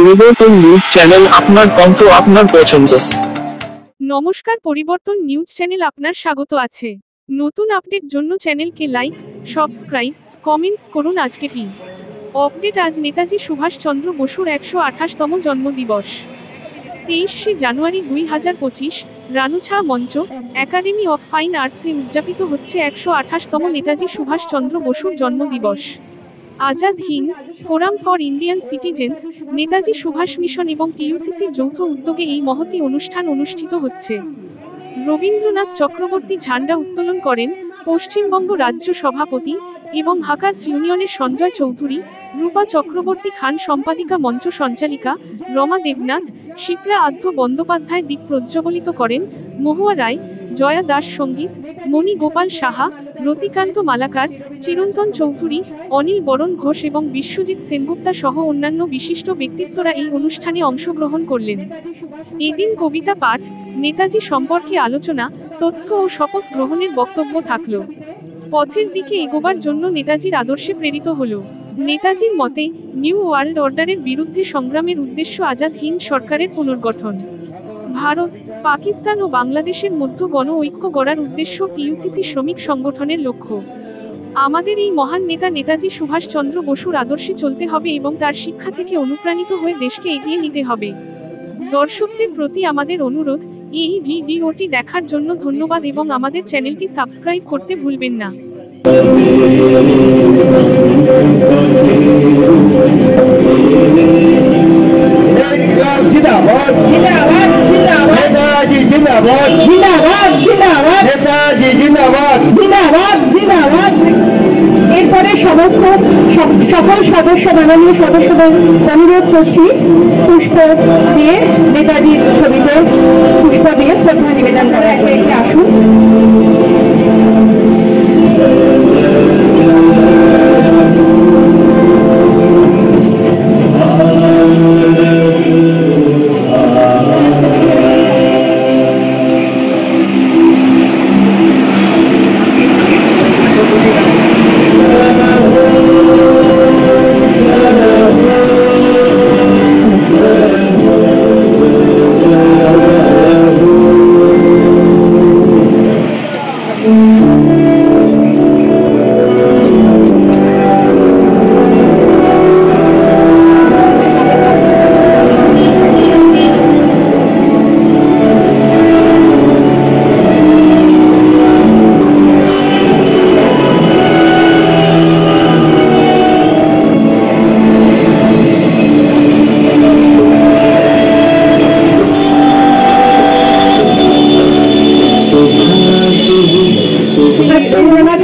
পরিবর্তন news channel, আপনার কণ্ঠ, আপনার পছন্দ। নমস্কার, পরিবর্তন নিউজ চ্যানেল আপনার স্বাগত আছে। নতুন আপডেট জন্য চ্যানেলকে লাইক, সাবস্ক্রাইব, কমেন্টস করুন। আজকে কি আপডেট? আজ নেতাজি সুভাষচন্দ্র বসুর 128তম জন্মদিবস। 23শে জানুয়ারি 2025 রানুছা মঞ্চ একাডেমি অফ ফাইন আর্টসে উদযাপিত হচ্ছে 128তম নেতাজি সুভাষচন্দ্র বসুর জন্মদিবস। Azad Hind forum for Indian citizens, Netaji Subhas mission এবং টিইউসিসির যৌথ উদ্যোগে এই মহতী অনুষ্ঠান অনুষ্ঠিত হচ্ছে। রবীন্দ্রনাথ চক্রবর্তী ঝান্ডা উত্তোলন করেন পশ্চিমবঙ্গ রাজ্য সভাপতি এবং হাকার্স ইউনিয়নের সঞ্জয় চৌধুরী, রূপা চক্রবর্তী খান সম্পাদিকা, মঞ্চ সঞ্চালিকা রমা দেবনাথ, শিপ্রা আধ্য বন্দ্যোপাধ্যায় দীপ প্রজ্বলিত করেন, মহুয়া রায়, জয়া দাস সঙ্গীত, মণি গোপাল সাহা, রতিকান্ত মালাকার, চিরন্তন চৌধুরী, অনিল বরণ ঘোষ এবং বিশ্বজিৎ সেনগুপ্তা সহ অন্যান্য বিশিষ্ট ব্যক্তিত্বরা এই অনুষ্ঠানে অংশগ্রহণ করলেন। এদিন কবিতা পাঠ, নেতাজি সম্পর্কে আলোচনা, তথ্য ও শপথ গ্রহণের বক্তব্য থাকল। পথের দিকে এগোবার জন্য নেতাজির আদর্শে প্রেরিত হল। নেতাজির মতে নিউ ওয়ার্ল্ড অর্ডারের বিরুদ্ধে সংগ্রামের উদ্দেশ্য আজাদ হিন্দ সরকারের পুনর্গঠন। ভারত, পাকিস্তান ও বাংলাদেশের মধ্যে গণ ঐক্য গড়ার উদ্দেশ্য টিইউসিসি শ্রমিক সংগঠনের লক্ষ্য। আমাদের এই মহান নেতা নেতাজি সুভাষচন্দ্র বসুর আদর্শে চলতে হবে এবং তার শিক্ষা থেকে অনুপ্রাণিত হয়ে দেশকে এগিয়ে নিতে হবে। দর্শকদের প্রতি আমাদের অনুরোধ, এই ভিডিওটি দেখার জন্য ধন্যবাদ এবং আমাদের চ্যানেলটি সাবস্ক্রাইব করতে ভুলবেন না। এরপরে সকল সদস্য, মাননীয় সদস্যদের অনুরোধ করছি পুষ্প দিয়ে নেতাজির ছবিতে পুষ্প দিয়ে শ্রদ্ধা নিবেদন করে একবার এগিয়ে আসুন।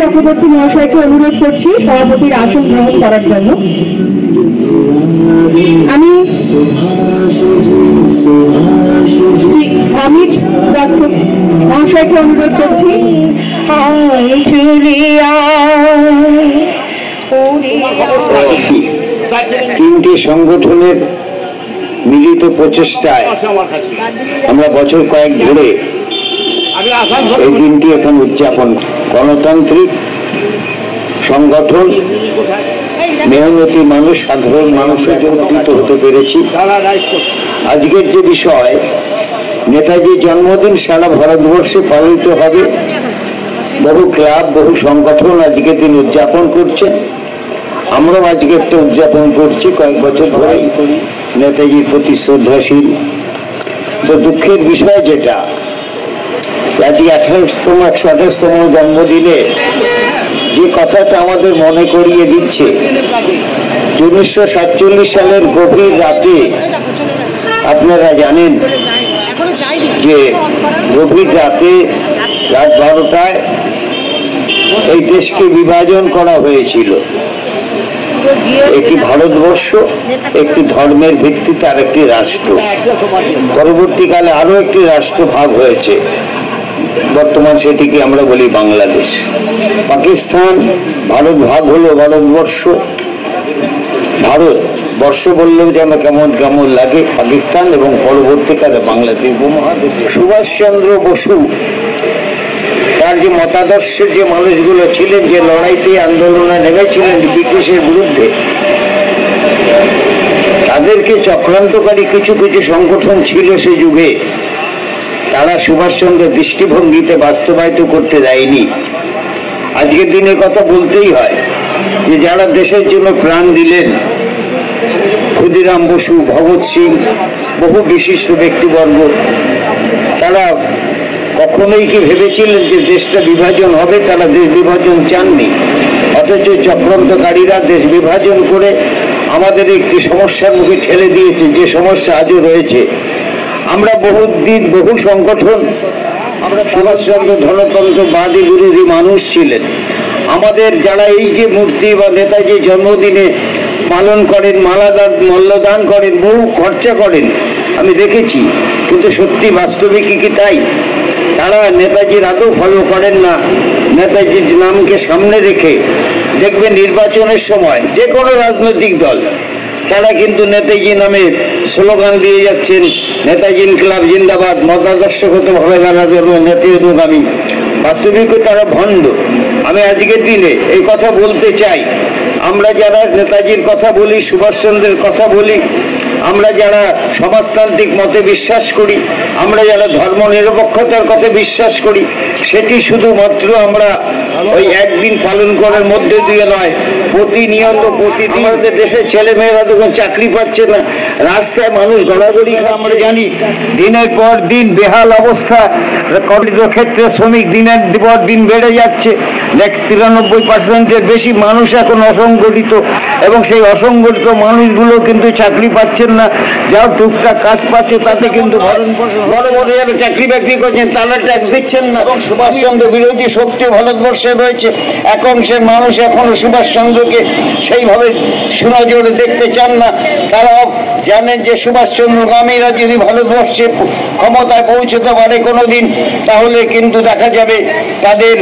চক্রবর্তী মহাশয়কে অনুরোধ করছি সভাপতির আসন গ্রহণ করার জন্য। আমি অমিত দত্ত মহাশয়কে অনুরোধ করছি। তিনটি সংগঠনের মিলিত প্রচেষ্টায় আমরা বছর কয়েক ধরে এই দিনটি এখন উদযাপন। গণতান্ত্রিক সংগঠন, মেহনতি মানুষ, সাধারণ মানুষের জন্য হতে পেরেছি। আজকের যে বিষয়, নেতাজির জন্মদিন সারা ভারতবর্ষে পালিত হবে। বহু ক্লাব, বহু সংগঠন আজকের দিন উদযাপন করছে। আমরাও আজকে একটা উদযাপন করছি, কয়েক বছর ধরে নেতাজির প্রতি শ্রদ্ধাশীল। তো দুঃখের বিষয় যেটা, আজকে 128তম জন্মদিনে যে কথাটা আমাদের মনে করিয়ে দিচ্ছে, 1947 সালের গভীর রাতে আপনারা জানেন যে গভীর রাতে রাত 12টায় এই দেশকে বিভাজন করা হয়েছিল। একটি ভারতবর্ষ, একটি ধর্মের ভিত্তিতে আর একটি রাষ্ট্র। পরবর্তীকালে আরো একটি রাষ্ট্র ভাগ হয়েছে, বর্তমান সেটিকে আমরা বলি বাংলাদেশ। পাকিস্তান, ভারত ভাগ হলো ভারতবর্ষ। ভারত বর্ষ বললেও যেন কেমন কেমন লাগে, পাকিস্তান এবং পরবর্তীকালে বাংলাদেশ উপমহাদেশে। সুভাষচন্দ্র বসু তার যে মতাদর্শের যে মানুষগুলো ছিলেন, যে লড়াইতে আন্দোলনে নেমেছিলেন ব্রিটিশের বিরুদ্ধে, তাদেরকে চক্রান্তকারী কিছু কিছু সংগঠন ছিল সে যুগে, তারা সুভাষচন্দ্র দৃষ্টিভঙ্গিতে বাস্তবায়িত করতে দেয়নি। আজকের দিনে কথা বলতেই হয় যে যারা দেশের জন্য প্রাণ দিলেন, ক্ষুদিরাম বসু, ভগৎ সিং, বহু বিশিষ্ট ব্যক্তিবর্গ, তারা কখনোই কি ভেবেছিলেন যে দেশটা বিভাজন হবে? তারা দেশ বিভাজন চাননি। অথচ চক্রান্তকারীরা দেশ বিভাজন করে আমাদের একটি সমস্যার মুখে ঠেলে দিয়েছে, যে সমস্যা আজও রয়েছে। আমরা বহুদিন বহু সংগঠন, আমরা সুভাষচন্দ্র ধনতন্ত্রবাদী বিরোধী মানুষ ছিলেন। আমাদের যারা এই যে মূর্তি বা নেতাজি জন্মদিনে পালন করেন, মল্যদান করেন, বহু খরচা করেন, আমি দেখেছি। কিন্তু সত্যি বাস্তবিক কি তাই? তারা নেতাজির আদৌ ফলো করেন না। নেতাজির নামকে সামনে রেখে দেখবেন নির্বাচনের সময় যে কোনো রাজনৈতিক দল তারা কিন্তু নেতাজি নামে স্লোগান দিয়ে যাচ্ছেন, নেতাজি ইনকলাব জিন্দাবাদ, মতাদর্শগতভাবে তারা নেতৃত্বগামী। বাস্তবিক তারা ভণ্ড। আমি আজকের দিনে এই কথা বলতে চাই, আমরা যারা নেতাজির কথা বলি, সুভাষচন্দ্রের কথা বলি, আমরা যারা সমাজতান্ত্রিক মতে বিশ্বাস করি, আমরা যারা ধর্ম নিরপেক্ষতার কথা বিশ্বাস করি, সেটি শুধুমাত্র আমরা ওই একদিন পালন করার মধ্যে দিয়ে নয়, প্রতিনিয়ত প্রতিদিন। আমাদের দেশের ছেলে মেয়েরা যখন চাকরি পাচ্ছে না, রাস্তায় মানুষ গড়াগড়ি, আমরা জানি দিনের পর দিন বেহাল অবস্থা। ক্ষেত্রে শ্রমিক দিনের পর দিন বেড়ে যাচ্ছে। 93% বেশি মানুষ এখন অসংগঠিত, এবং সেই অসংগঠিত মানুষগুলো কিন্তু চাকরি পাচ্ছেন না। যাও টুকটাক কাজ পাচ্ছে তাতে কিন্তু বড় বড় যারা চাকরি বাকরি করছেন তারা ট্যাক্স দিচ্ছেন না। এবং সুভাষচন্দ্র বিরোধী শক্তি ভারতবর্ষে রয়েছে। এক অংশের মানুষ এখনো সুভাষচন্দ্রকে সেইভাবে সুনজরে দেখতে চান না। তারা জানেন যে সুভাষচন্দ্রগামীরা যদি ভারতবর্ষে ক্ষমতায় পৌঁছতে পারে কোনোদিন, তাহলে কিন্তু দেখা যাবে তাদের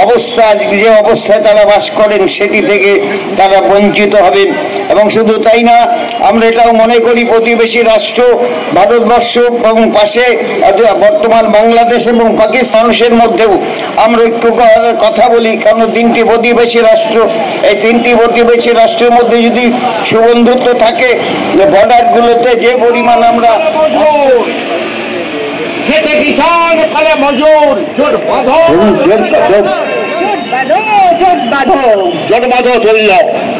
অবস্থা, যে অবস্থায় তারা বাস করেন সেটি থেকে তারা বঞ্চিত হবেন। এবং শুধু তাই না, আমরা এটাও মনে করি প্রতিবেশী রাষ্ট্র ভারতবর্ষ এবং পাশে বর্তমান বাংলাদেশ এবং পাকিস্তানের মধ্যেও আমরা ঐক্য করার কথা বলি। কারণ তিনটি প্রতিবেশী রাষ্ট্র, এই তিনটি প্রতিবেশী রাষ্ট্রের মধ্যে যদি সুবন্ধুত্ব থাকে, বর্ডারগুলোতে যে পরিমাণ আমরা খেতে কিষান ফলে মজুর, জোট বাঁধো জোট বাঁধো চলল।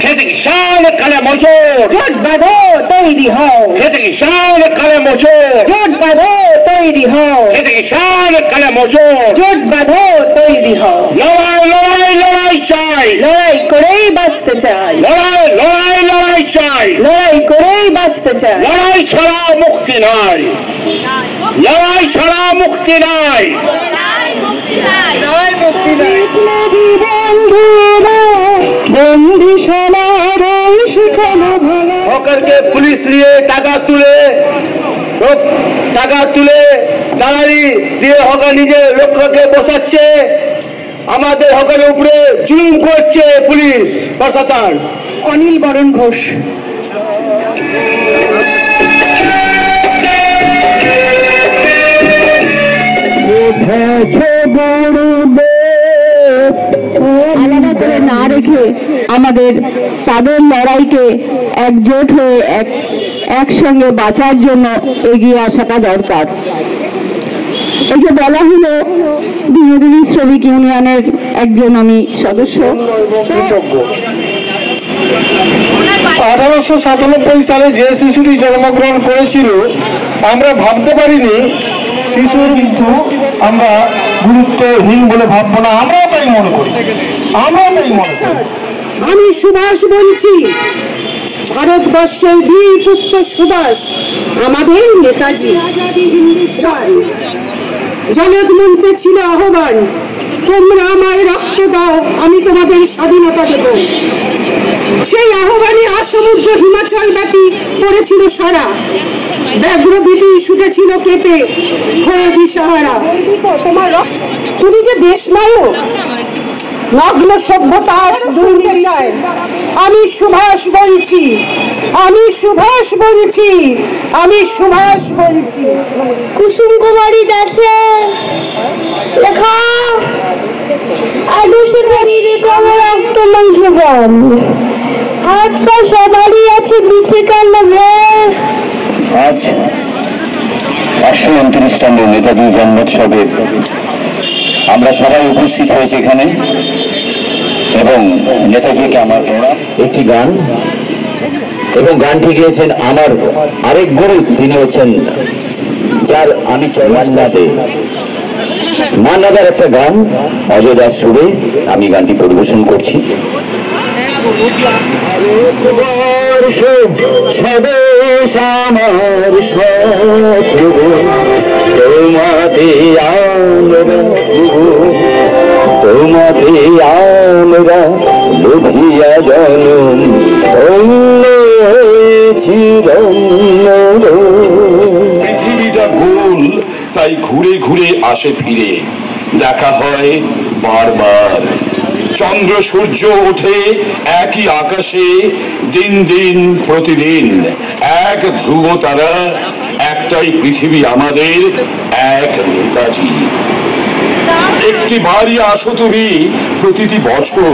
খেতে কিষান কালে মজুর, জোট বাঁধো তৈরি হও। খেতে কিষান কালে মজুর, জোট বাঁধো তৈরি হও। খেতে কিষান কালে মজুর, জোট বাঁধো তৈরি হও। লড়াই লড়াই লড়াই চাই, লড়াই করেই বাঁচতে চাই। লড়াই লড়াই লড়াই চাই, লড়াই করেই বাঁচতে চাই। লড়াই ছাড়া মুক্তি নাই, লড়াই ছাড়া মুক্তি নাই। হকারকে পুলিশ নিয়ে টাকা তুলে দালালি দিয়ে হকার নিজের লক্ষ্যকে বসাচ্ছে। আমাদের হকারের উপরে জুলুম করছে পুলিশ প্রশাসন। অনিল বরণ ঘোষ। আলাদা করে না রেখে আমাদের তাদের লড়াইকে একজোট হয়ে একসঙ্গে বাঁচার জন্য এগিয়ে আসাটা দরকার। এই যে বলা হলো, বিনোদিনী শ্রমিক ইউনিয়নের একজন আমি সদস্য। 1897 সালে যে শিশুটি জন্মগ্রহণ করেছিল, আমরা ভাবতে পারিনি শিশুর কিন্তু আমরা গুরুত্বহীন বলে ভাববো না। আমরাও তাই মনে করি। আমি সুভাষ বলছি, ভারতবর্ষের বীর পুত্র সুভাষ আমাদের নেতাজি। জনক মন্ত্রে ছিল আহ্বান, তোমরা আমায় রক্ত দাও, আমি তোমাদের স্বাধীনতা দেব। সেই আহ্বানে আসমুদ্র হিমাচল ব্যাপী পড়েছিল সারা। ব্যাঘ্র ভীতি ছুটেছিল কেঁপে হয়ে দিশাহারা। তুমি যে দেশ নায়ক, নগ্ন সভ্যতা আজ দুর্নীতি চায়। আমি সুভাষ বলছি, কুসুম কুমারী দাসে লেখা আদর্শ রক্ত মাংস গান। হাত পা সবারই আছে নিচে কান্নাম রে। আজ 129তম নেতাজি জন্মোৎসবে আমরা সবাই উপস্থিত হয়েছে এখানে এবং নেতাজিকে আমার একটি গান এবং গানটি গিয়েছেন আমার আরেক গুরু, তিনি হচ্ছেন যার আমি মান্নাদার একটা গান অজয় সুরে আমি গানটি পরিবেশন করছি। স্বদেশ আমার শত্রু তোমাতে আমরা লুভিয়া জনম ধন্য হয়েছি। পৃথিবীটা গোল, তাই ঘুরে ঘুরে আসে ফিরে, দেখা হয় বারবার। চন্দ্র সূর্য ওঠে একই আকাশে দিন দিন প্রতিদিন, এক ধ্রুব তারা, একটাই পৃথিবী আমাদের, এক নেতাজি। একটি বাড়ি আসো তুমি প্রতিটি বছর।